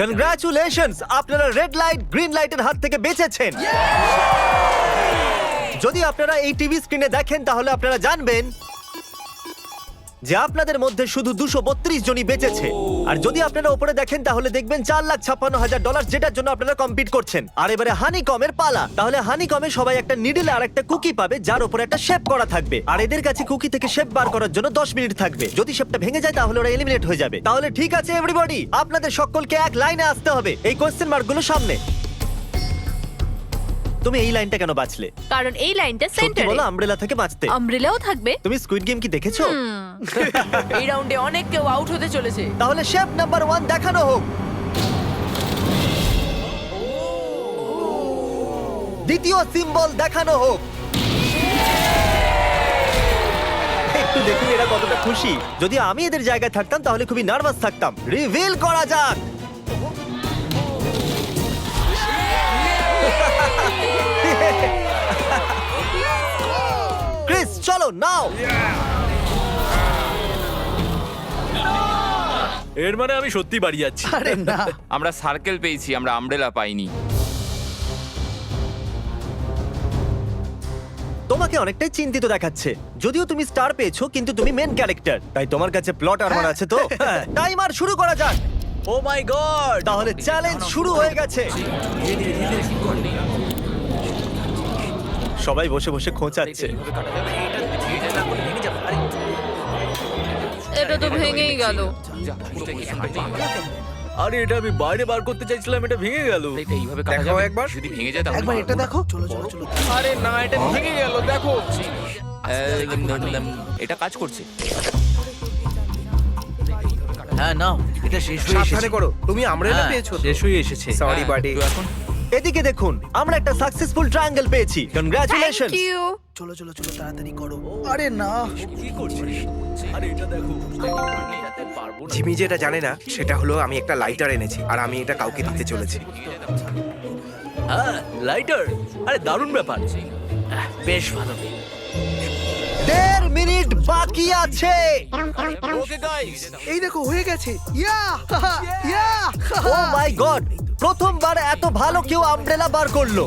Congratulations, আপনারা red light green লাইটের হাত থেকে বেঁচেছেন। যদি আপনারা এই টিভি স্ক্রিনে দেখেন তাহলে আপনারা জানবেন যে আপনাদের মধ্যে শুধু 232 জনই বেঁচেছে। আর যদি আপনারা উপরে দেখেন তাহলে দেখবেন $4,56,000, যেটার জন্য আপনারা কম্পিট করছেন। আর এবারে হানিকমের পালা। তাহলে হানিকমে সবাই একটা নিডল আর একটা কুকি পাবে, যার উপরে একটা শেপ করা থাকবে। আর এদের কাছে কুকি থেকে শেপ বার করার জন্য 10 মিনিট থাকবে। যদি শেপটা ভেঙে যায় তাহলে ওরা এলিমিনেট হয়ে যাবে। তাহলে ঠিক আছে এভরিবডি, আপনাদের সকলকে এক লাইনে আসতে হবে এই কোশ্চেন মার্কগুলো সামনে। তুমি এই লাইনটা কেন বাছলে? কারণ এই লাইনটা সত্যি সেন্টারে। বলো, আমব্রেলা থেকে বাঁচতে। আমব্রেলাও থাকবে। তুমি স্কুইড গেম কি দেখেছো? এই রাউন্ডে অনেক কেউ আউট হতে চলেছে। তাহলে শেপ নাম্বার 1 দেখানো হোক। দ্বিতীয় সিম্বল দেখানো হোক। একটু দেখুন এরা কতটা খুশি। যদি আমি এদের জায়গায় থাকতাম তাহলে খুবই নার্ভাস থাকতাম। রিভিল করা যাক। ক্রিস চলো নাও। এর মানে আমি সত্যি বাড়ি যাচ্ছি। আরে না, আমরা সার্কেল পেয়েছি, আমরা আমব্রেলা পাইনি। তোমাকে অনেকটাই চিন্তিত দেখাচ্ছে। যদিও তুমি স্টার পেয়েছো কিন্তু তুমি মেন ক্যারেক্টার, তাই তোমার কাছে প্লট আর্মার আছে তো। টাইমার শুরু করা যাক। ও মাই গড! তাহলে চ্যালেঞ্জ শুরু হয়ে গেছে। সবাই বসে বসে খোঁচাচ্ছে। এটা তো ভেঙেই গেল। আরে এটা আমি বাইরে বার করতে চাইছিলাম, এটা ভেঙে গেল। এটা এইভাবে কাটা দেখাও যাবে? একবার। যদি ভেঙে যায় তাহলে একবার এটা দেখো। চলো চলো চলো। আরে না, এটা ভেঙে গেল, দেখো। এটা কাজ করছে। হ্যাঁ নাও, এটা শেষ হয়ে সাবধানে এসেছে। করো, তুমি আমব্রেলা পেয়েছো তো? শেষ হয়ে এসেছে। সরি হ্যাঁ, বাডি। তো এখন এদিকে দেখুন, আমরা একটা সাকসেসফুল ট্রায়াঙ্গেল পেয়েছি। কনগ্রাচুলেশনস। Thank you. চলো চলো চলো, তাড়াতাড়ি করো। আরে না, কি করছিস? আরে এটা দেখো। জিমি যেটা জানে না সেটা হলো আমি একটা লাইটার এনেছি আর আমি এটা কাউকে দিতে চলেছি। হ্যাঁ, লাইটার। আরে দারুণ ব্যাপার। বেশ ভালো। 1.5 মিনিট বাকি আছে। ওকে গাইস, এই দেখো হয়ে গেছে। ইয়া ইয়া। ও মাই গড, প্রথমবার এত ভালো কেউ আমব্রেলা বার করলো।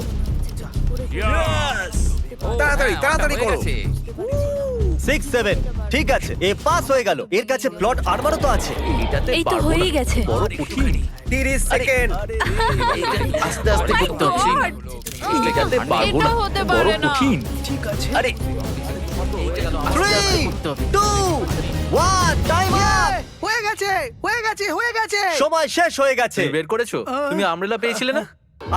তাড়াতাড়ি তাড়াতাড়ি হয়ে করো। গেছে। 6 7 ঠিক আছে, এ পাস হয়ে গেল। এর কাছে প্লট আর্মারও তো আছে। এটাতে এই তো পারবো হয়েই না। গেছে। বড় কঠিন। 30 সেকেন্ড। আস্তে আস্তে করতে হচ্ছে। এটাতে পারবো এটা না। হতে বড় পারে না। কঠিন। ঠিক আছে। আরে 3 2 1 টাইম আপ। হয়ে গেছে হয়ে গেছে হয়ে গেছে। সময় শেষ হয়ে গেছে। তুমি বের করেছো? তুমি আমব্রেলা পেয়েছিলে না?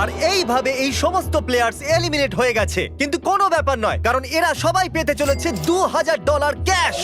আর এইভাবে এই সমস্ত প্লেয়ার্স এলিমিনেট হয়ে গেছে। কিন্তু কোনো ব্যাপার নয়, কারণ এরা সবাই পেতে চলেছে $2,000 ক্যাশ।